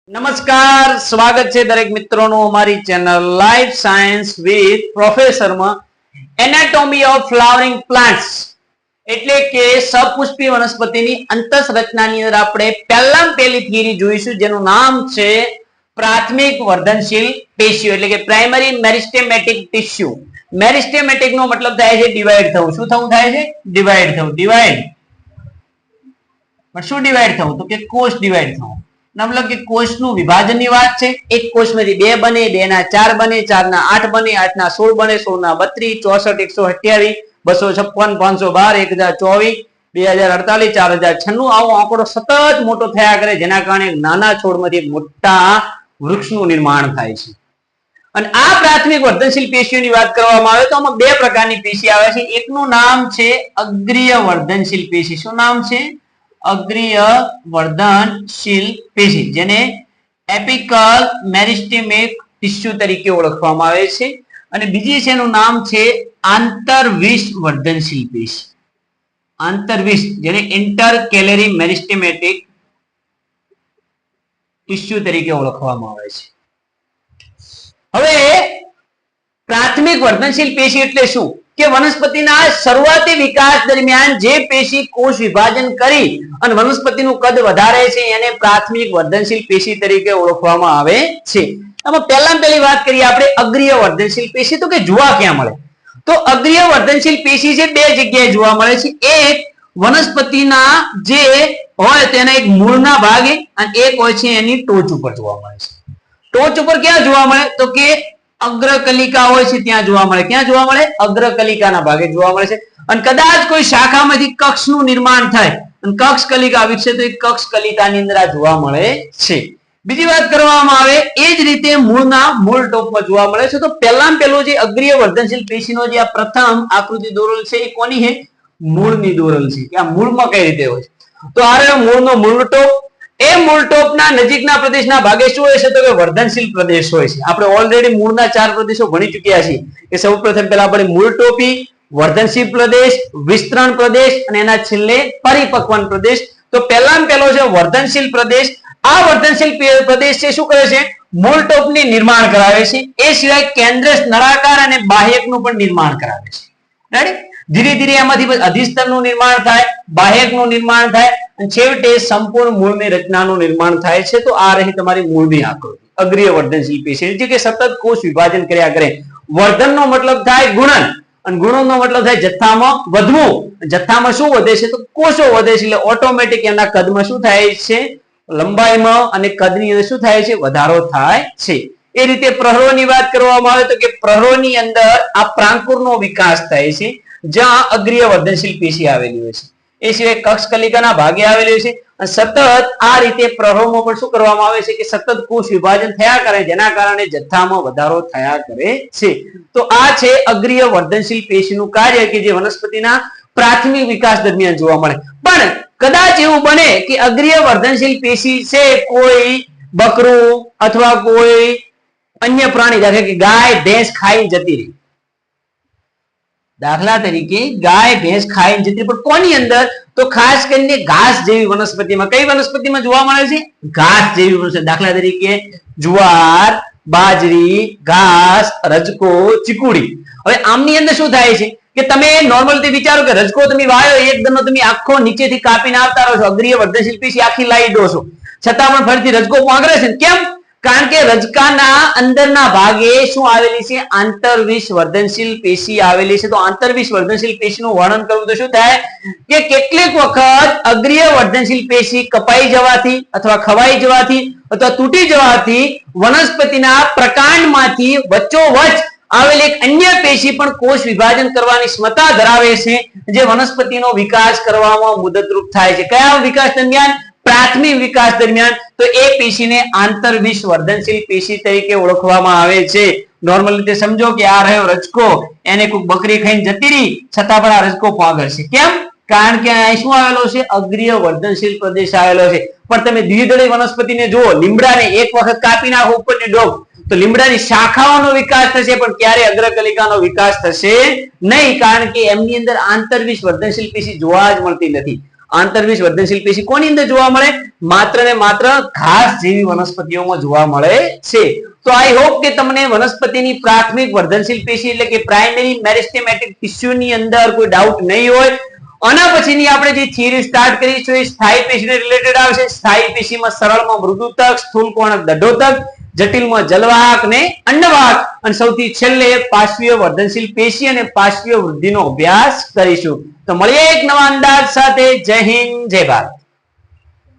નમસ્કાર, સ્વાગત છે દરેક મિત્રોનું અમારી channel life science with professor માં. એનાટોમી ઓફ ફ્લાવરિંગ પ્લાન્ટ્સ એટલે કે સપુષ્પી વનસ્પતિની અંતઃરચનાની અંદર આપણે પહેલી થિયરી જોઈશું જેનું નામ છે પ્રાથમિક વર્ધનશીલ પેશીઓ એટલે કે પ્રાઇમરી મેરિસ્ટેમેટિક ટિશ્યુ. મેરિસ્ટેમેટિક નો મતલબ થાય છે ડિવાઈડ થવું. શું થવું થાય છે? ડિવાઈડ થવું. ડિવાઈડ પણ શું ડિવાઈડ થવું? તો કે કોષ ડિવાઈડ થવું. મતલબ કે કોષનું વિભાજનની વાત છે. એક કોષમાંથી 2 બને, 2 ના 4 બને, 4 ના 8 બને, 8 ના 16 બને, 16 ના 32, 64, 128, 256, 512, 1024, 2048, 4096 આવો આંકડો સતત મોટો થયા કરે જેના કારણે નાના છોડમાંથી મોટા વૃક્ષનું નિર્માણ થાય છે. અને આ પ્રાથમિક વર્ધનશીલ પેશીઓની વાત કરવામાં આવે તો આમાં 2 પ્રકારની પેશી આવે છે. એકનું નામ છે અગ્રીય વર્ધનશીલ પેશી. શું નામ છે? અગ્રીય વર્ધનશીલ પેશી, જેને એપિકલ મેરિસ્ટેમિક ટિશ્યુ તરીકે ઓળખવામાં આવે છે. અને બીજી છે એનું નામ છે આંતરવિષ વર્ધનશીલ પેશી. આંતરવિષ, જેને ઇન્ટરકેલરી મેરિસ્ટેમેટિક ટિશ્યુ તરીકે ઓળખવામાં આવે છે. હવે પ્રાથમિક વર્ધનશીલ પેશી એટલે શું? કે વનસ્પતિના શરૂઆતી વિકાસ દરમિયાન જે પેશી કોષ વિભાજન કરી અને વનસ્પતિનું કદ વધારે છે એને પ્રાથમિક વર્ધનશીલ પેશી તરીકે ઓળખવામાં આવે છે. આમાં પહેલી વાત કરીએ આપણે અગ્રીય વર્ધનશીલ પેશી. તો કે જોવા ક્યાં મળે? તો અગ્રીય વર્ધનશીલ પેશી છે 2 જગ્યાએ જોવા મળે છે. એક વનસ્પતિના જે હોય તેના એક મૂળના ભાગે અને એક હોય છે એની ટોચ ઉપર જોવા મળે છે. ટોચ ઉપર ક્યાં જોવા મળે? તો કે અગ્રકલિકા હોય છે ત્યાં જોવા મળે. ક્યાં જોવા મળે? અગ્રકલિકાના ભાગે જોવા મળે છે. અને કદાચ કોઈ શાખામાંથી કક્ષનું નિર્માણ થાય અને કક્ષ કલિકા વિકસે તો એ કક્ષ કલિકાની અંદર આ જોવા મળે છે. બીજી વાત કરવામાં આવે એ જ રીતે મૂળના મૂળ ટોપમાં જોવા મળે છે. તો પહેલું જે અગ્રીય વર્ધનશીલ પેશીનો જે આ પ્રથમ આકૃતિ દોરેલ છે એ કોની છે? મૂળની દોરેલ છે. કે આ મૂળમાં કઈ રીતે હોય છે? તો આ મૂળનો મૂળ ટોપ, એ મૂળ ટોપના નજીકના પ્રદેશના ભાગે શું હોય છે? તો કે વર્ધનશીલ પ્રદેશ હોય છે. આપણે ઓલરેડી મૂળના 4 પ્રદેશો ભણી ચૂક્યા છીએ. કે સૌપ્રથમ પહેલા આપણે મૂળ ટોપી, વર્ધનશીલ પ્રદેશ, વિસ્તરણ પ્રદેશ અને એના છેલ્લે પરિપક્વન પ્રદેશ. તો પહેલો છે વર્ધનશીલ પ્રદેશ. આ વર્ધનશીલ પ્રદેશ છે શું કરે છે? મૂળ ટોપની નિર્માણ કરાવે છે. એ સિવાય કેન્દ્રસ્થ નળાકાર અને બાહ્યકનું પણ નિર્માણ કરાવે છે. રાઈટ? ધીરે ધીરે એમાંથી અધિસ્તરનું નિર્માણ થાય, બાહ્યકનું નિર્માણ થાય અને છેવટે સંપૂર્ણ મૂળની રચનાનું નિર્માણ થાય છે. તો આ રહી તમારી મૂળની આકૃતિ. અગ્રીય વર્ધનશીલ પેશી જે કે સતત કોષ વિભાજન કર્યા કરે. વર્ધનનો મતલબ થાય ગુણન અને ગુણનનો મતલબ થાય જથ્થામાં વધવું. જથ્થામાં શું વધે છે? તો કોષો વધે છે. એટલે ઓટોમેટિક એના કદમાં શું થાય છે? લંબાઈમાં અને કદની અંદર શું થાય છે? વધારો થાય છે. એ રીતે પ્રહરોની વાત કરવામાં આવે તો કે પ્રહરોની અંદર આ પ્રાંકુરનો વિકાસ થાય છે જ્યાં અગ્રીય વર્ધનશીલ પેશી આવેલી હોય છે. એ સિવાય કક્ષ કલિકાના ભાગે આવેલી હોય છે. અને સતત આ રીતે પ્રહરોમાં પણ શું કરવામાં આવે છે? કે સતત કોષ વિભાજન થયા કરે જેના કારણે જથ્થામાં વધારો થયા કરે છે. તો આ છે અગ્રીય વર્ધનશીલ પેશીનું કાર્ય કે જે વનસ્પતિના પ્રાથમિક વિકાસ દરમિયાન જોવા મળે. પણ કદાચ એવું બને કે અગ્રીય વર્ધનશીલ પેશી છે કોઈ બકરું અથવા કોઈ અન્ય પ્રાણી, દાખલા કે ગાય ભેંસ ખાઈ જતી રહી. દાખલા તરીકે ગાય ભેંસ ખાઈને જતી, પણ કોની અંદર? તો ખાસ કરીને ઘાસ જેવી વનસ્પતિમાં. કઈ વનસ્પતિમાં જોવા મળે છે? ઘાસ જેવી વનસ્પતિ. દાખલા તરીકે જુવાર, બાજરી, ઘાસ, રજકો, ચીકુડી. હવે આમની અંદર શું થાય છે કે તમે નોર્મલી વિચારો કે રજકો તમે વાયો એકદમ તમે આખો નીચેથી કાપીને આવતા રહો છો, અગ્રીય વર્ધનશીલ પેશી આખી લાવી દો છો, છતાં પણ ફરીથી રજકો પાંગરે છે. કેમ? કારણ કે રજકાના અંદરના ભાગે શું આવેલી છે? આંતરવિષ વર્ધનશીલ પેશી આવેલી છે. તો આંતરવિષ વર્ધનશીલ પેશીનું વર્ણન કરવું તો શું થાય કે કેટલીક વખત અગ્રીય વર્ધનશીલ પેશી કપાઈ જવાથી અથવા ખવાઈ જવાથી અથવા તૂટી જવાથી વનસ્પતિના પ્રકાંડમાંથી વચ્ચોવચ્ચ આવેલી એક અન્ય પેશી પણ કોષ વિભાજન કરવાની ક્ષમતા ધરાવે છે જે વનસ્પતિનો વિકાસ કરવામાં મદદરૂપ થાય છે. કયા વિકાસ દરમિયાન? પ્રાથમિક વિકાસ દરમિયાન. તો એ પેશીને આંતરવિષ વર્ધનશીલ પેશી તરીકે ઓળખવામાં આવે છે. નોર્મલ રીતે સમજો કે આ રહ્યો રજકો, એને કોઈ બકરી ખાઈને જતી રહી છતાં પણ આ રજકો પાંગર છે. કેમ? કારણ કે અહીં શું આવેલો છે? અગ્રીય વર્ધનશીલ પ્રદેશ આવેલો છે. પણ તમે દ્વિદળી વનસ્પતિને જુઓ, લીમડાને એક વખત કાપી નાખો ઉપરની ડોક તો લીમડાની શાખાઓનો વિકાસ થશે પણ ક્યારે અગ્રકલિકાનો વિકાસ થશે નહીં, કારણ કે એમની અંદર આંતરવિષ વર્ધનશીલ પેશી જોવા જ મળતી નથી. આંતરબીજ વર્ધનશીલ પેશી કોની અંદર જોવા મળે? માત્ર ને માત્ર ઘાસ જેવી વનસ્પતિઓમાં જોવા મળે છે. તો આઈ હોપ કે તમને વનસ્પતિની પ્રાથમિક વર્ધનશીલ પેશી એટલે કે પ્રાઇમરી મેરિસ્ટેમેટિક ટિશ્યુ ની અંદર કોઈ ડાઉટ નહીં હોય. આના પછીની આપણે જે થિયરી સ્ટાર્ટ કરી છે એ સ્થાયી પેશીને રિલેટેડ આવશે. સ્થાયી પેશીમાં સરળમાં મૃદુતક, સ્થૂલકોણક દઢોતક, જટિલમાં જલવાહક ને અંડવાહક અને સૌથી છેલ્લે પાર્શ્વીય વર્ધનશીલ પેશી અને પાર્શ્વીય વૃદ્ધિનો અભ્યાસ કરીશું. તો મળીએ એક નવા અંદાજ સાથે. જય હિન્દ, જય ભારત.